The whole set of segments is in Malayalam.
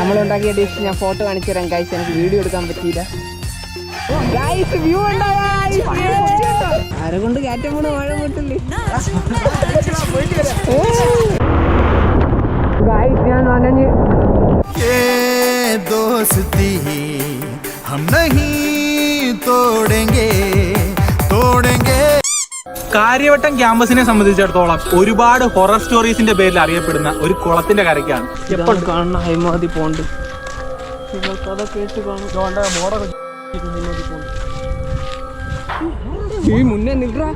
നമ്മളുണ്ടാക്കിയ ഡിഷ് ഞാൻ ഫോട്ടോ കാണിച്ചു തരാം ഗൈസ്. എനിക്ക് വീഡിയോ എടുക്കാൻ പറ്റിയില്ല ഗൈസ്. വ്യൂ ഉണ്ടോ ആരെ കൊണ്ട് കയറ്റം കൂടെ മഴ മുട്ടില്ലേ ഗൈസ്. ഞാൻ നനഞ്ഞ് दोस्ती हम नहीं तोड़ेंगे तोड़ेंगे. കാര്യവട്ടം ക്യാമ്പസിനെ സംബന്ധിച്ചിടത്തോളം ഒരുപാട് ഹൊറർ സ്റ്റോറീസിന്റെ പേരിൽ അറിയപ്പെടുന്ന ഒരു കുളത്തിന്റെ കരയ്ക്കാണ് എപ്പോഴും കാണുന്ന ഹൈമാതി പോണ്ട്. കഥ കേട്ട് കാണും. ഈ മുന്നേ നിൽക്കാ.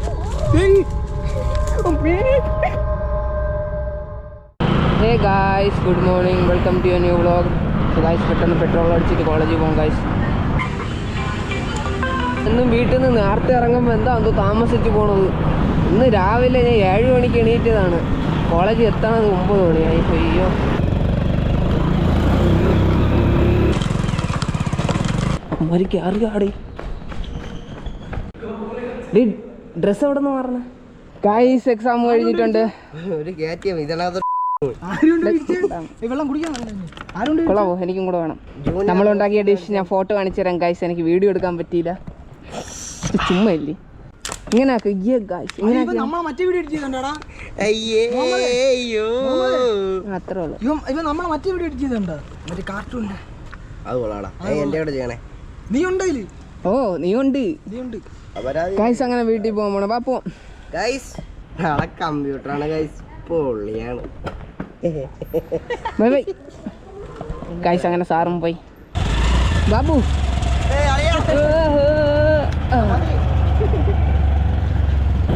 Hey guys, good morning, welcome to new vlog. Guys പെട്ടെന്ന് പെട്രോൾ അടിച്ചിട്ട് കോളേജിൽ പോകും ഗായ്സ്. എന്നും വീട്ടിൽ നിന്ന് നേരത്തെ ഇറങ്ങുമ്പോൾ എന്താ എന്തോ താമസിച്ച് പോണത്. ഇന്ന് രാവിലെ ഞാൻ 7 മണിക്ക് എണീറ്റതാണ്. കോളേജിൽ എത്തണത് 9 മണിയായി. അയ്യോ, അമ്മക്ക് അറിയാടി. ഡ്രസ്സ് എവിടെ നിന്ന് മാറണ ഗായ്സ്? എക്സാം കഴിഞ്ഞിട്ടുണ്ട്. കൊള്ളാവോ? എനിക്കും കൂടെ വേണം. നമ്മളുണ്ടാക്കിയ ഡിഷ് ഞാൻ ഫോട്ടോ കാണിച്ചു തരാം ഗായ്സ്. എനിക്ക് വീഡിയോ എടുക്കാൻ പറ്റിയില്ല. ചുമ്മാ ഇല്ലേ ഇങ്ങനെ അത്രേ ഉള്ളൂ. ഓ നീ ഉണ്ട് ഗായ്സ്. അങ്ങനെ വീട്ടിൽ പോകാൻ പോണ പാപ്പോ ഗൈസ്. നാളെ കമ്പ്യൂട്ടറാണ് ഗൈസ്. പൊള്ളിയാണ്. Bye bye guys. അങ്ങനെ സാറും പോയി. ബാബു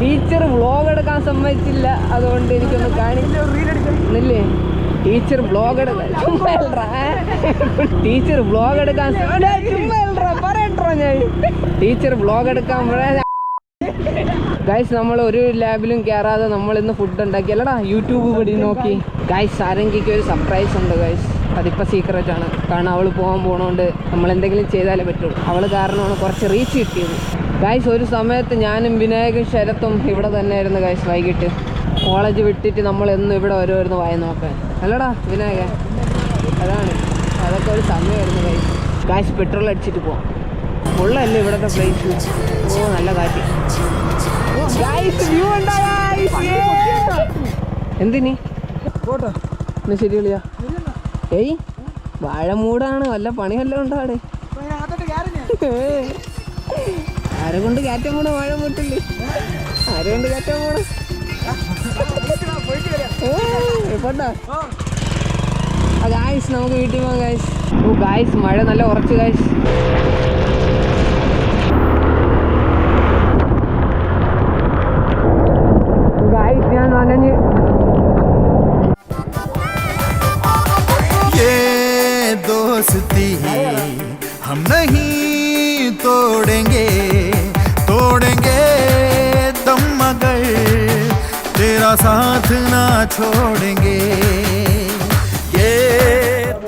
ടീച്ചർ വ്ളോഗ് എടുക്കാൻ സമ്മതിച്ചില്ല. അതുകൊണ്ട് എനിക്കൊന്ന് കാണില്ലേ. ടീച്ചർ വ്ളോഗ് എടുക്കാൻ പറയട്ടോ ഞാൻ. ടീച്ചർ വ്ളോഗ് എടുക്കാൻ ഗൈസ്. നമ്മൾ ഒരു ലാബിലും കയറാതെ നമ്മൾ ഇന്ന് ഫുഡ് ഉണ്ടാക്കി അല്ലടാ. യൂട്യൂബ് വഴി നോക്കി ഗൈസ്. ആരെങ്കിലും ഒരു സർപ്രൈസ് ഉണ്ട് ഗൈസ്. അതിപ്പോൾ സീക്രറ്റ് ആണ്. കാരണം അവൾ പോകണോണ്ട് നമ്മൾ എന്തെങ്കിലും ചെയ്താലേ പറ്റുള്ളൂ. അവൾ കാരണമാണ് കുറച്ച് റീച്ച് കിട്ടിയത് ഗൈസ്. ഒരു സമയത്ത് ഞാനും വിനായകും ശരത്തും ഇവിടെ തന്നെ ആയിരുന്നു ഗൈസ്. വൈകിട്ട് കോളേജ് വിട്ടിട്ട് നമ്മൾ എന്നും ഇവിടെ വരുമായിരുന്നു വായ നോക്കാൻ അല്ലടാ വിനായക. അതൊക്കെ ഒരു സമയമായിരുന്നു ഗൈസ്. ഗൈസ് പെട്രോൾ അടിച്ചിട്ട് പോവാം. ഉള്ളല്ലേ ഇവിടത്തെ പ്ലേസ്. ഓ നല്ല കാറ്റ്. എന്തിനി ശരി വിളിയാ. ഏയ് വാഴ മൂടാണ്. വല്ല പണിയെല്ലാം ഉണ്ടോ അവിടെ? ആരെ കൊണ്ട് കയറ്റം കൂടെ വാഴ മൂട്ടില്ലേ? ആരെ കൊണ്ട് കയറ്റം കൂടെ പോട്ടാ. ഗായ്സ് നമുക്ക് വീട്ടിൽ പോകാം ഗായ്സ്. ഓ ഗായ്സ് മഴ നല്ല ഉറച്ച് ഗായ്സ്. ഗായ്സ് ഞാൻ നനഞ്ഞ് दोस्ती हम नहीं तोड़ेंगे तोड़ेंगे दम मगर तेरा साथ ना छोड़ेंगे.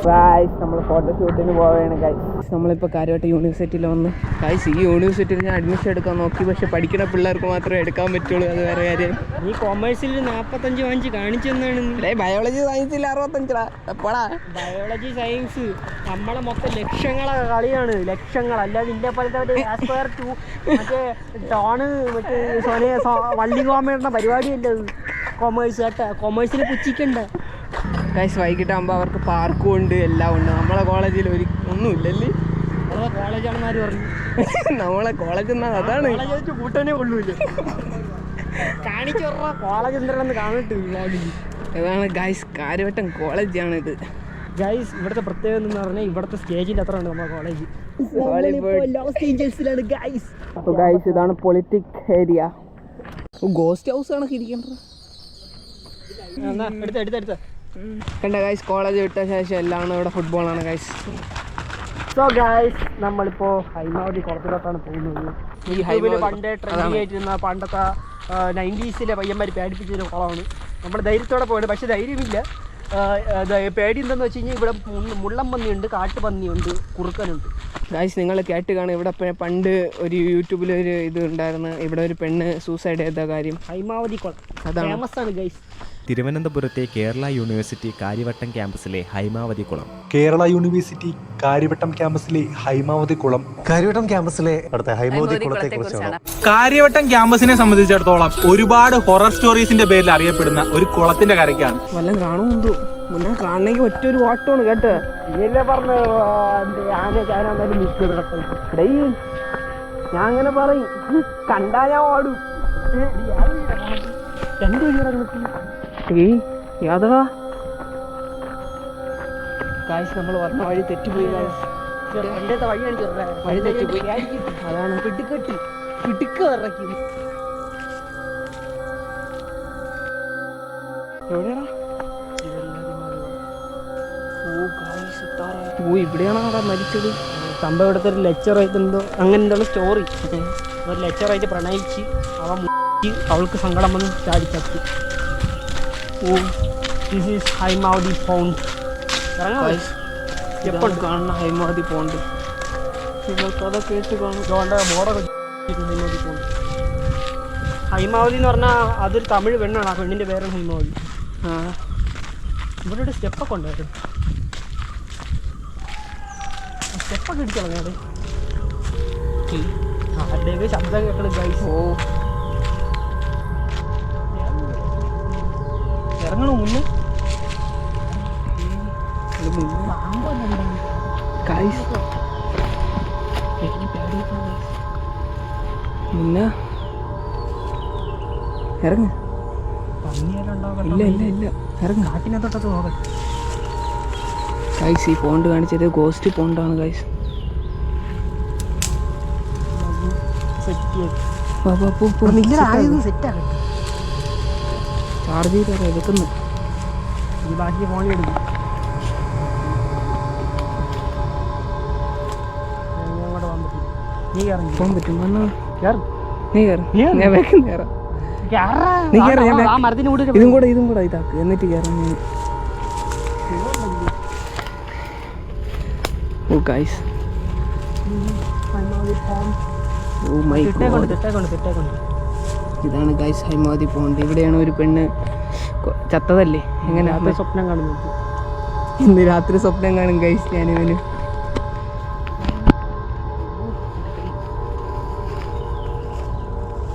ഗായ്സ് നമ്മൾ ഫോട്ടോഷൂട്ടിന് പോവുകയാണ് ഗായ്സ്. നമ്മളിപ്പോൾ കാര്യമായിട്ട് യൂണിവേഴ്സിറ്റിയിൽ വന്ന് ഗായ്സ്. ഈ യൂണിവേഴ്സിറ്റിയിൽ ഞാൻ അഡ്മിഷൻ എടുക്കാൻ നോക്കി. പക്ഷെ പഠിക്കുന്ന പിള്ളേർക്ക് മാത്രമേ എടുക്കാൻ പറ്റുള്ളൂ. അത് വേറെ കാര്യം. ഈ കൊമേഴ്സിൽ 45 വാങ്ങിച്ച് കാണിച്ചു തന്നാണ്. ബയോളജി സയൻസിൽ 65 എപ്പോഴാ? ബയോളജി സയൻസ് നമ്മളെ മൊത്തം ലക്ഷങ്ങളെ കളിയാണ്. ലക്ഷങ്ങൾ. അല്ലാതെ ഇതിൻ്റെ പോലത്തെ മറ്റേ ടോണ് മറ്റേ വള്ളികോമയുടെ പരിപാടിയല്ല അത്. കൊമേഴ്സ് കേട്ടാ. കൊമേഴ്സിൽ പുച്ഛിക്കണ്ട ഗൈസ്. വൈകിട്ടാകുമ്പോൾ അവർക്ക് പാർക്കും ഉണ്ട്, എല്ലാം ഉണ്ട്. നമ്മളെ കോളേജിൽ ഒന്നുമില്ലല്ലേ. നമ്മളെ കോളേജാണെന്ന് ആര് പറഞ്ഞു? നമ്മളെ കോളേജ് എന്നാ അതാണ് കൂട്ടനെ കൊള്ളൂല്ലേ. കാണിച്ചു പറഞ്ഞ കോളേജ് എന്താണെന്ന് കാണിട്ട്. ഇതാണ് ഗൈസ് കാര്യവട്ടം കോളേജാണ് ഇത്. ഗൈസ് ഇവിടുത്തെ പ്രത്യേകത എന്ന് പറഞ്ഞാൽ ഇവിടുത്തെ സ്റ്റേജിൻ്റെ അത്ര ഉണ്ട് നമ്മുടെ കോളേജ്. അപ്പോൾ ഗൈസ് ഇതാണ് പൊളിറ്റിക് ഏരിയ. ഗോസ്റ്റ് ഹൗസ് ആണ് ഇരിക്കേണ്ടത്. കണ്ട ഗൈസ് കോളേജ് വിട്ട ശേഷം എല്ലാം ഇവിടെ ഫുട്ബോളാണ് ഗൈസ്. സോ ഗൈസ് നമ്മളിപ്പോൾ ഹൈമാവതി കുളത്തിലോട്ടാണ് പോകുന്നത്. ഈ പണ്ട് ട്രെൻഡിങ് ആയിട്ടിരുന്ന പണ്ടത്തെ 90s പയ്യന്മാർ പേടിപ്പിച്ചൊരു കുളമാണ്. നമ്മൾ ധൈര്യത്തോടെ പോയത്. പക്ഷെ ധൈര്യമില്ല. പേടി എന്താണെന്ന് വെച്ച് കഴിഞ്ഞാൽ ഇവിടെ മുള്ളം പന്നിയുണ്ട്, കാട്ടുപന്നിയുണ്ട്, കുറുക്കനുണ്ട്. ഗൈസ് നിങ്ങൾ കേട്ട് കാണും. ഇവിടെ പണ്ട് ഒരു യൂട്യൂബിലൊരു ഇത് ഉണ്ടായിരുന്നു. ഇവിടെ ഒരു പെണ്ണ് സൂസൈഡ് ചെയ്ത കാര്യം. ഹൈമാവതി കുളം ഫേമസ് ആണ് ഗൈസ്. തിരുവനന്തപുരത്തെ കേരള യൂണിവേഴ്സിറ്റി കാര്യവട്ടം ക്യാമ്പസിലെ ഹൈമാവതി കുളം. കേരള യൂണിവേഴ്സിറ്റി കാര്യവട്ടം ക്യാമ്പസിലെ ഹൈമാവതി കുളം. കാര്യവട്ടം ക്യാമ്പസിലെ ഹൈമാവതി കുളത്തെ കുറിച്ചാണ്. കാര്യവട്ടം ക്യാമ്പസിനെ സംബന്ധിച്ചിടത്തോളം ഒരുപാട് ഹൊറർ സ്റ്റോറീസിന്റെ പേരിൽ അറിയപ്പെടുന്ന ഒരു കുളത്തിന്റെ കരയ്ക്കാണ്. വല്ലതും കാണുമെന്തോ മുന്നേ കാണണമെങ്കിൽ ഒറ്റൊരു ഓട്ടമാണ് കേട്ടോ. ഇല്ലേ പറഞ്ഞു ഞാൻ അങ്ങനെ പറയും, കണ്ടാ ഞാൻ ഓടും. രണ്ടു ഏയ് യാതടാ കാശ് നമ്മൾ വന്ന വഴി തെറ്റിപ്പോയി. വഴി കാണിച്ചു, വഴി തെറ്റിപ്പോയി. അതാണ് പിടിക്കെട്ട് പിടിക്ക് ഇറക്കി. എവിടെയാടാ? ഓ ഇവിടെയാണോ അവിടെ മരിച്ചത്? സംഭവം ഇവിടുത്തെ ഒരു ലെക്ചറായിട്ട് എന്തോ അങ്ങനെ എന്തോ സ്റ്റോറി. ഒരു ലെക്ചറായിട്ട് പ്രണയിച്ച് അവൻ അവൾക്ക് സങ്കടം വന്ന് ചാടിച്ചത്തി. Oh this is Haimavathi pound. എപ്പോൾ കാണുന്ന ഹൈമാവതി പോണ്ട് നിങ്ങൾക്ക് കഥ കേട്ട് കാണും. ബോർഡൊക്കെ ഹൈമാവതി പൗണ്ട്. ഹൈമാവതി എന്ന് പറഞ്ഞാൽ അതൊരു തമിഴ് പെണ്ണാണ്. ആ പെണ്ണിൻ്റെ പേരാണ് ഹൈമാവതി. ആ ഇവിടെ ഒരു സ്റ്റെപ്പൊക്കെ ഉണ്ടായിരുന്നു. സ്റ്റെപ്പൊക്കെ ഇടിച്ചു കളഞ്ഞാൽ ആരുടെയൊക്കെ ശബ്ദം കേൾക്കണം ഗൈസ്. ഓ ഇറങ്ങണോ മുന്നേ? മുന്ന ഇറങ്ങ്. ഇല്ല ഇല്ല ഇല്ല ഇറങ്ങ്. കാട്ടിനകത്തോട്ടൊക്കെ നോക്കട്ടെ. ഗൈസ് ഈ പോണ്ട് കാണിച്ചത് ഗോസ്റ്റ് പോണ്ടാണ് ഗൈസ്. ചാർജ് ചെയ്താ എടുക്കുന്നു. ഈ ബാക്കി ഫോണിൽ എടുക്കും. നീ കയറി പോകാൻ പറ്റും. വന്നോ കയറും. നീ കയറും. ഞാൻ വേഗം കയറാം. നീ കയറാം. ഞാൻ ആ മരത്തിന് കൂടെ ഇതും കൂടെ ഇതാക്ക് എന്നിട്ട് കയറാം ഞാൻ. ഓ ഗൈസ് ഓ മൈ ഗോഡ്. ഇതാണ് ഗൈസ് ഹൈമാവതി പോണ്ട്. ഇവിടെയാണ് ഒരു പെണ്ണ് ചത്തതല്ലേ. എങ്ങനെ സ്വപ്നം കാണുന്നു. ഇന്ന് രാത്രി സ്വപ്നം കാണും ഗൈസ് ഞാനിവന്.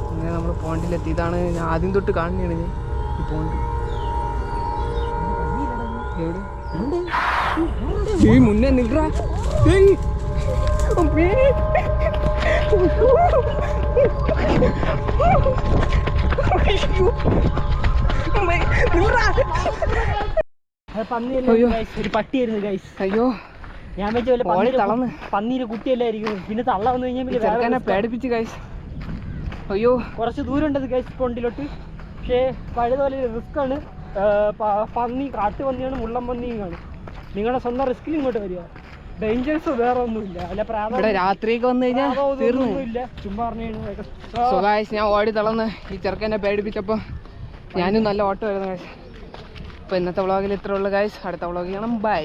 അങ്ങനെ നമ്മൾ പോണ്ടിലെത്തി. ഇതാണ് ഞാൻ ആദ്യം തൊട്ട് കാണുന്നതാണ് ഞാൻ ഈ പോണ്ട്. എവിടെ ഈ മുന്നേ നിൽക്കാ. ഒരു പട്ടിയായിരുന്നു ഗൈസ്. അയ്യോ ഞാൻ വെച്ച പന്നീര് കുട്ടിയല്ലായിരിക്കും. പിന്നെ തള്ള വന്നു കഴിഞ്ഞാൽ പേടിപ്പിച്ച് ഗൈസ്. അയ്യോ കുറച്ച് ദൂരം ഉണ്ടത് ഗൈസ് പോണ്ടിലോട്ട്. പക്ഷേ പഴയതുപോലെ റിസ്ക് ആണ്. പന്നി കാട്ടുപന്നിയാണ്, മുള്ളം പന്നിയാണ്. നിങ്ങളുടെ സ്വന്തം റിസ്കിൽ ഇങ്ങോട്ട് വരിക. ഡേഞ്ചേഴ്സ് വേറെ ഒന്നുമില്ല. അല്ല രാത്രിയൊക്കെ വന്നു കഴിഞ്ഞാൽ തീർന്നില്ല. ചുമ്മാ പറഞ്ഞു ഞാൻ ഓടി തളർന്ന് ഈ ചെറുക്കനെ പേടിപ്പിച്ചപ്പോൾ ഞാനും നല്ല ഓട്ടം വരുന്നു ഗൈസ്. അപ്പോൾ ഇന്നത്തെ വ്ളോഗിൽ ഇത്ര ഉള്ളു ഗൈസ്. അടുത്ത വ്ളോഗ് ചെയ്യണം. ബൈ.